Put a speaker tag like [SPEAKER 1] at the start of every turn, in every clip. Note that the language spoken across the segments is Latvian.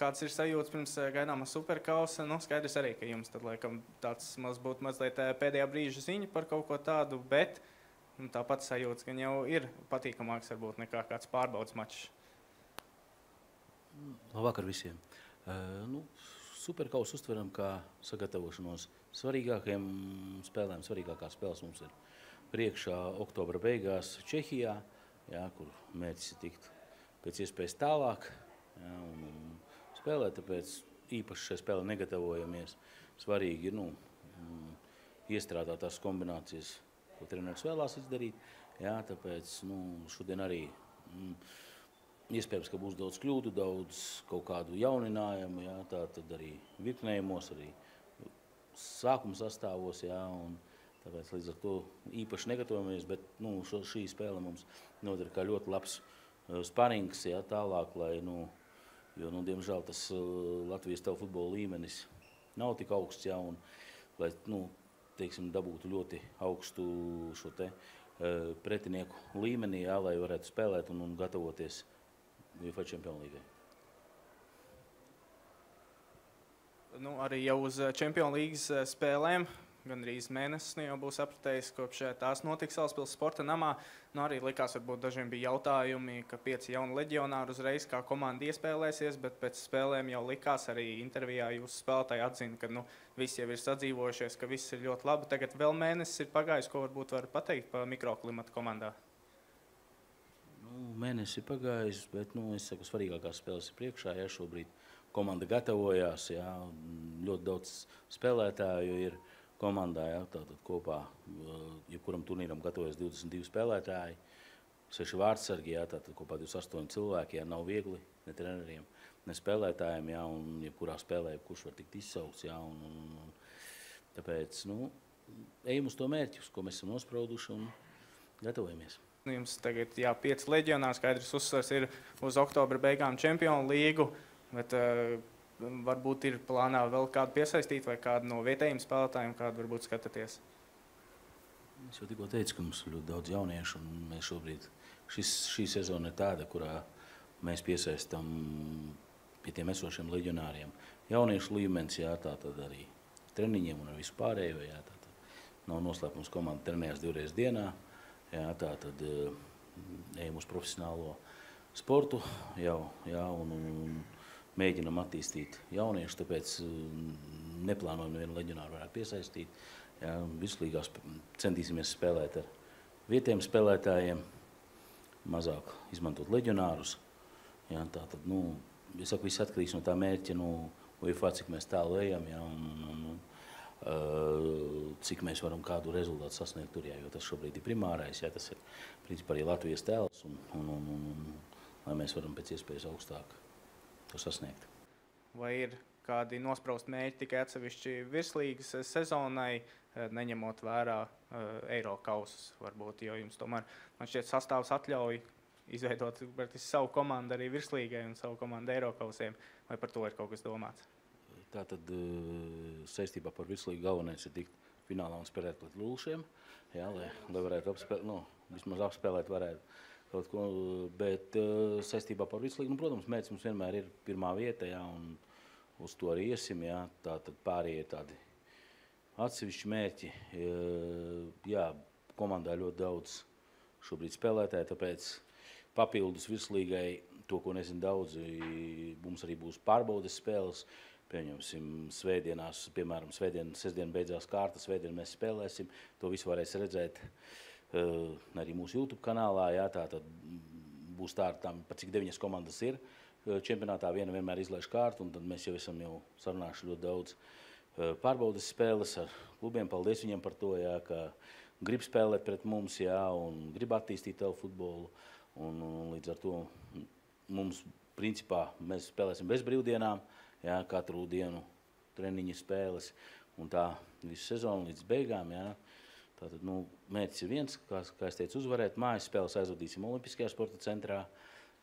[SPEAKER 1] kāds ir sajūts pirms gaidāmā superkausa? Nu, skaidrs arī, ka jums tad, laikam, tāds būtu mazliet pēdējā brīža ziņa par kaut ko tādu, bet tāpat sajūts, ka jau ir patīkamāks varbūt nekā kāds pārbaudas mačs.
[SPEAKER 2] Labvakar visiem. Superkausu uztveram kā sagatavošanos svarīgākajiem spēlēm. Svarīgākās spēles mums ir priekšā oktobra beigās Čehijā, kur mērķis ir tikt pēc iespējas tālāk un spēlēt, tāpēc īpaši šai spēlē negatavojamies. Svarīgi ir iestrādāt tās kombinācijas, ko treneris vēlās izdarīt. Tāpēc šodien arī iespējams, ka būs daudz kļūdu, daudz kaut kādu jauninājumu, tad arī virknējumos, arī sākuma sastāvos, un tāpēc līdz ar to īpaši negatavojamies, bet šī spēle mums noder kā ļoti labs sparings, tālāk, lai, jo, diemžēl, tas Latvijas telefutbola līmenis nav tik augsts, un lai, teiksim, dabūtu ļoti augstu šo te pretinieku līmenī, lai varētu spēlēt un gatavoties UEFA Čempionu līgai.
[SPEAKER 1] Arī jau uz Čempionu līgas spēlēm, gandrīz mēnesis jau būs apritējis, kopš tās notiks Salaspils sporta namā. Arī likās, varbūt dažiem bija jautājumi, ka 5 jauni leģionāri uzreiz kā komanda iespēlēsies, bet pēc spēlēm jau likās, arī intervijā jūsu spēlētāji atzina, ka visi jau ir sadzīvojušies, ka viss ir ļoti labi. Tagad vēl mēnesis ir pagājis, ko varbūt var pateikt par mikroklimatu komandā?
[SPEAKER 2] Mēnesis ir pagājis, bet es saku, svarīgākās spēles ir priekšā. Šobrīd komanda gatavojās, ļoti daudz spēlētāju ir komandā, tātad kopā, jebkuram turnīram gatavojas 22 spēlētāji, 6 vārdsargi, tātad kopā 28 cilvēki, nav viegli ne treneriem, ne spēlētājiem, un jebkurā spēlē, kurš var tikt izsaukts, tāpēc, ejam uz to mērķi, uz ko mēs esam nosprauduši un gatavojamies.
[SPEAKER 1] Jums tagad 5 leģionāri, skaidrs uzsvars ir uz oktobra beigām Čempionu līgu, bet varbūt ir plānā vēl kādu piesaistīt vai kādu no vietējiem spēlētājiem, kādu varbūt skatāties?
[SPEAKER 2] Es jau tikko teicu, ka mums ir ļoti daudz jauniešu, un mēs šobrīd, šī sezona ir tāda, kurā mēs piesaistam pie tiem esošiem leģionāriem jauniešu līmenis, tātad arī treniņiem un ar visu pārējo, tātad nav noslēpums, komanda trenējās 2 reizes dienā, tātad ejam uz profesionālo sportu un mēģinam attīstīt jauniešu, tāpēc neplānojam nevienu leģionāru varētu piesaistīt. Vislīgās centīsimies spēlēt ar vietējiem spēlētājiem, mazāk izmantot leģionārus. Tātad, es saku, viss atkarīgs no tā mērķa, UEFA, cik mēs tālu ejam, cik mēs varam kādu rezultātu sasniegt tur, jo tas šobrīd ir primārais, tas ir principā arī Latvijas tēls, un lai mēs varam pēc iespējas augstāk to sasniegt.
[SPEAKER 1] Vai ir kādi nospraust mērķi tikai atsevišķi virslīgas sezonai, neņemot vērā Eirokausus varbūt, jo jums tomēr, man šķiet, sastāvs atļauj izveidot savu komandu arī virslīgai un savu komandu Eirokausiem, vai par to ir kaut kas domāts?
[SPEAKER 2] Tātad saistībā par virslīgu galvenais ir tikt finālā un spēlēt pret Lūšiem, lai varētu vismaz apspēlēt varētu kaut ko, bet saistībā par virslīgu, protams, mērķis mums vienmēr ir pirmā vieta, un uz to arī iesim, tātad pārējie tādi atsevišķi mērķi. Komandā ļoti daudz šobrīd spēlētāji, tāpēc papildus virslīgai, to, ko nezinu daudzi, mums arī būs pārbaudes spēles. Pieņemsim, svētdienās, piemēram, sestdien beidzās kārta, svētdien mēs spēlēsim. To visu varēs redzēt arī mūsu YouTube kanālā. Tātad būs par cik 9 komandas ir čempionātā, viena vienmēr izlaiž kārtu, un tad mēs jau esam sarunājuši ļoti daudz pārbaudes spēles ar klubiem. Paldies viņiem par to, ka grib spēlēt pret mums, un grib attīstīt telefutbolu. Un līdz ar to mums, principā, mēs spēlēsim bez brīvdienām, katru dienu treniņa spēles, un tā visu sezonu līdz beigām. Tātad, mērķis ir viens, kā es teicu, uzvarēt. Mājas spēles aizvadīsim Olimpiskajā sporta centrā.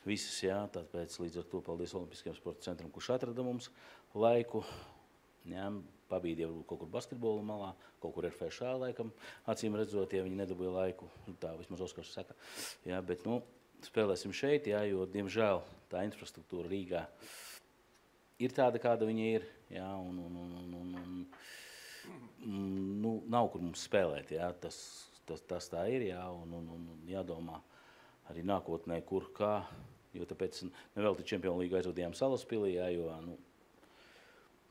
[SPEAKER 2] Visas, tāpēc līdz ar to paldies Olimpiskajam sporta centram, kurš atrada mums laiku. Pabīdi jau kaut kur basketbola malā, kaut kur RFŠ laikam, acīm redzot, viņi nedabūja laiku, tā vismaz Oskars saka. Bet, spēlēsim šeit, jo, diemžēl, tā infrastruktūra Rīgā ir tāda, kāda viņa ir. Jā, nu, nav kur mums spēlēt. Jā, tas tā ir. Jā, un jādomā arī nākotnē, kur kā. Jo tāpēc nevelti Čempionu līgu aizvadījām Salaspilī, jā, jo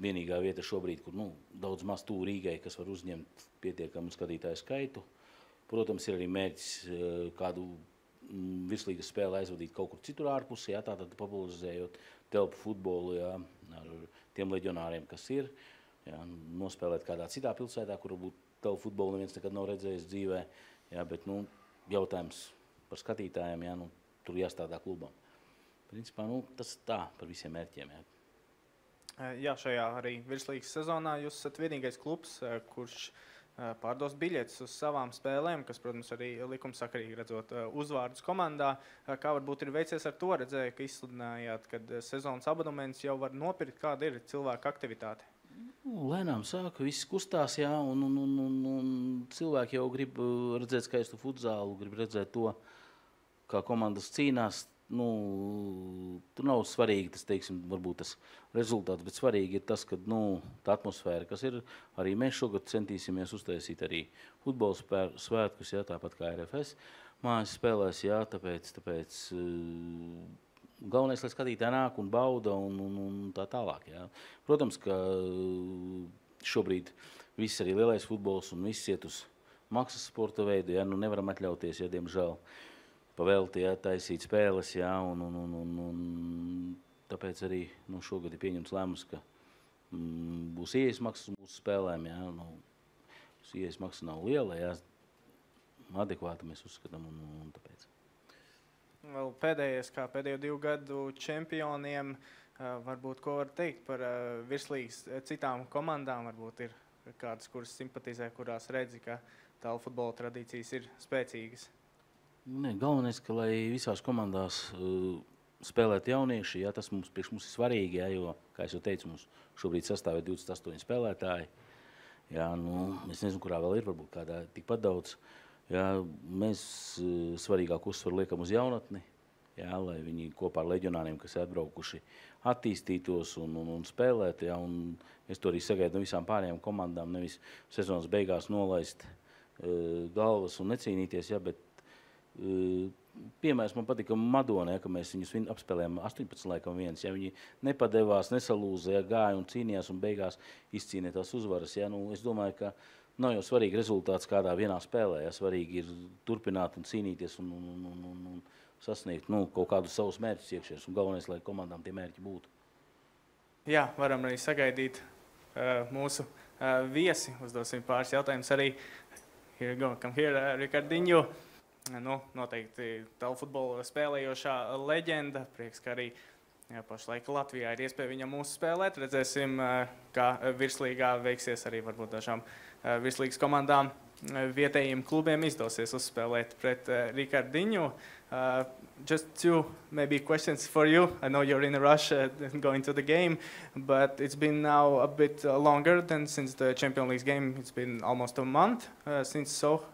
[SPEAKER 2] vienīgā vieta šobrīd, kur daudz maz tuvu Rīgai, kas var uzņemt pietiekamu skatītāju skaitu. Protams, ir arī mērķis kādu virslīgas spēli aizvadīt kaut kur citur ārpusē, jā, tātad popularizējot telpu futbolu, jā, ar tiem leģionāriem, kas ir. Jā, nospēlēt kādā citā pilsētā, kur varbūt telpu futbolu neviens nekad nav redzējis dzīvē. Jā, bet jautājums par skatītājiem, jā, tur jāstādā klubam. Principā, tas tā par visiem mērķiem. Jā.
[SPEAKER 1] Jā, šajā arī virslīgas sezonā jūs esat vienīgais klubs, kurš pārdos biļetes uz savām spēlēm, kas, protams, arī likumsakarīgi redzot uzvārdus komandā. Kā varbūt ir veicies ar to? Redzēju, ka izsludinājāt, kad sezonas abonements jau var nopirkt. Kāda ir cilvēka aktivitāte?
[SPEAKER 2] Lēnām sāka, viss kustās, jā, un cilvēki jau grib redzēt skaistu futzālu, grib redzēt to, kā komandas cīnās. Tur nav svarīgi tas, teiksim, varbūt tas rezultāts, bet svarīgi ir tas, ka tā atmosfēra, kas ir, arī mēs šogad centīsimies uztaisīt arī futbola svētkus, jā, tāpat kā RFS mājas spēlēs, jā, tāpēc galvenais, lai skatītāji nāk un bauda un tā tālāk, jā. Protams, ka šobrīd viss arī lielais futbols un viss iet uz maksas sporta veidu, jā, nevaram atļauties, jā, diemžēl. Pavēlti, jā, taisīt spēles, jā, un tāpēc arī šogad ir pieņemts lēmums, ka būs ieejas maksas mūsu spēlēm, jā, ieejas maksa nav liela, jā, adekvāta mēs uzskatām, un tāpēc.
[SPEAKER 1] Vēl pēdējais, kā pēdējo 2 gadu čempioniem, varbūt ko var teikt par virslīgas citām komandām, varbūt ir kādas, kuras simpatizē, kurās redzi, ka tālu futbola tradīcijas ir spēcīgas.
[SPEAKER 2] Galvenais, ka lai visās komandās spēlētu jaunieši, jā, tas priekš mums ir svarīgi, jā, jo, kā es jau teicu, mums šobrīd sastāv 28 spēlētāji. Jā, es nezinu, kurā vēl ir, varbūt kādā tikpat daudz. Jā, mēs svarīgāku uzsvaru liekam uz jaunatni, jā, lai viņi kopā ar leģionāriem, kas ir atbraukuši, attīstītos un spēlētu. Jā, un es to arī sagaidu no visām pārējām komandām, nevis sezonas beigās nolaist galvas un necīnīties, jā, bet piemērs man patika Madonē, ka mēs viņus apspēlējām 18 laikam viens. Ja, viņi nepadevās, nesalūza, ja, gāja un cīnījās un beigās izcīnīja tās uzvaras. Ja, es domāju, ka nav jau svarīgi rezultāts kādā vienā spēlē. Ja, svarīgi ir turpināt un cīnīties un sasniegt kaut kādus savus mērķus iekšējos. Un galvenais, lai komandām tie mērķi būtu.
[SPEAKER 1] Jā, varam arī sagaidīt mūsu viesi. Uzdosim pāris jautājumus arī. Here we go. Come here, Ricardinho. Noteikti tālu futbolu spēlējošā leģenda. Prieks, ka arī pašlaik Latvijā ir iespēja viņam mūsu spēlēt. Redzēsim, kā virslīgā veiksies arī varbūt dažām virslīgas komandām vietējiem klubiem izdosies uzspēlēt pret Ricardinho. Just 2 maybe questions for you. I know you're in a rush going to the game, but it's been now a bit longer than since the Champions League game. It's been almost a month since so.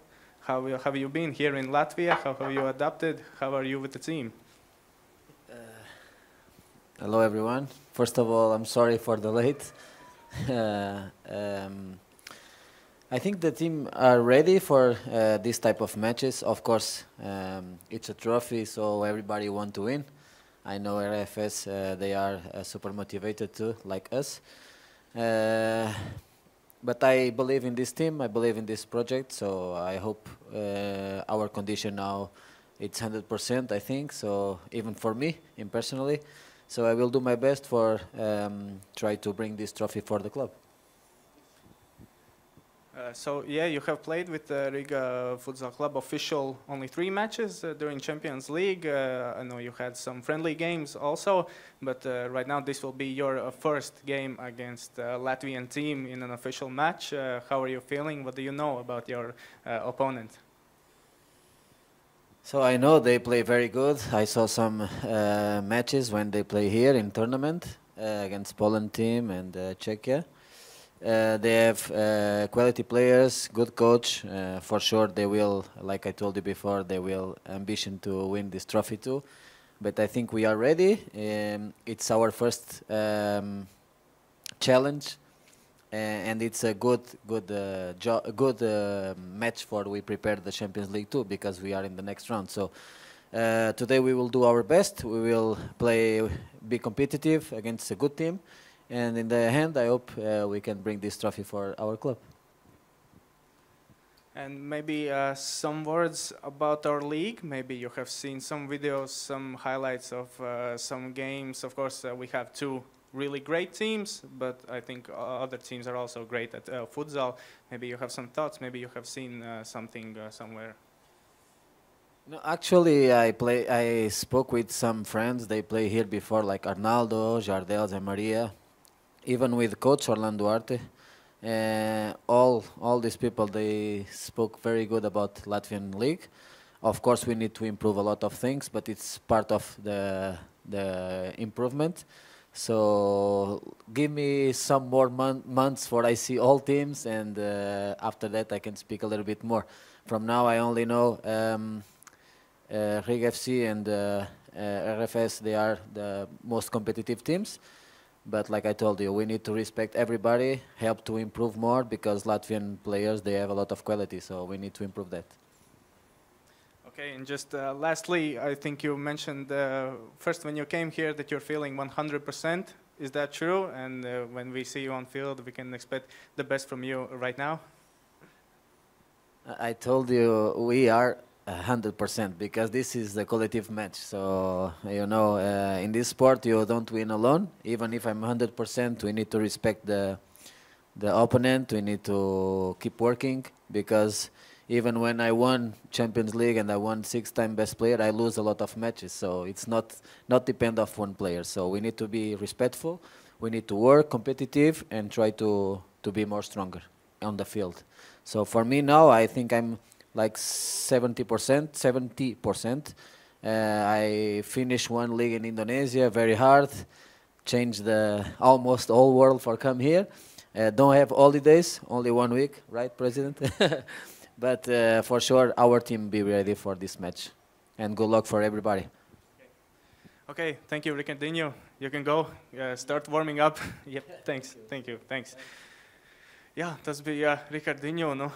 [SPEAKER 1] How have you been here in Latvia? How have you adapted? How are you with the team?
[SPEAKER 3] Hello, everyone. First of all, I'm sorry for the late. I think the team are ready for this type of matches. Of course, it's a trophy, so everybody wants to win. I know RFS, they are super motivated too, like us. But I believe in this team, I believe in this project, so I hope our condition now, it's 100%, I think, so even for me, personally. So I will do my best for try to bring this trophy for the club.
[SPEAKER 1] So yeah, you have played with the Riga Futsal Club official only 3 matches during Champions League. I know you had some friendly games also, but right now this will be your first game against Latvian team in an official match. How are you feeling? What do you know about your opponent?
[SPEAKER 3] So I know they play very good. I saw some matches when they play here in tournament against Poland team and Czechia. They have quality players, good coach. For sure, they will, like I told you before, they will ambition to win this trophy too. but I think we are ready. It's our first challenge, and it's a good match for we prepare the Champions League too, because we are in the next round. So today we will do our best. We will be competitive against a good team, and in the end, I hope we can bring this trophy for our club.
[SPEAKER 1] And maybe some words about our league. Maybe you have seen some videos, some highlights of some games. Of course, we have two really great teams, but I think other teams are also great at futsal. Maybe you have some thoughts. Maybe you have seen something somewhere.
[SPEAKER 3] No, actually, I spoke with some friends. They play here before, like Arnaldo, Jardels, and Maria. Even with coach Orlando Duarte. All these people, they spoke very good about Latvian league. Of course, we need to improve a lot of things, but it's part of the improvement. So give me some more months for I see all teams, and after that I can speak a little bit more. From now I only know Riga FC and RFS. They are the most competitive teams. But like I told you, we need to respect everybody, help to improve more, because Latvian players, they have a lot of quality, so we need to improve that.
[SPEAKER 1] Okay, and just lastly, I think you mentioned first when you came here that you're feeling 100%. Is that true? And when we see you on field, we can expect the best from you right now?
[SPEAKER 3] I told you we are 100%, because this is the collective match. So, you know, in this sport you don't win alone. Even if I'm 100%, we need to respect the opponent. We need to keep working, because even when I won Champions League and I won 6-time best player, I lose a lot of matches. So it's not depend of one player. So we need to be respectful. We need to work competitive and try to be more stronger on the field. So for me now, I think I'm like 70%. I finished one league in Indonesia, very hard, changed the almost whole world for come here. Don't have holidays, only 1 week, right, President? But for sure, our team be ready for this match. And good luck for everybody.
[SPEAKER 1] Okay, thank you, Ricardinho. You can go, start warming up. Yep, thanks, thank you, thanks. Jā, tas bija Ricardinho. Nu,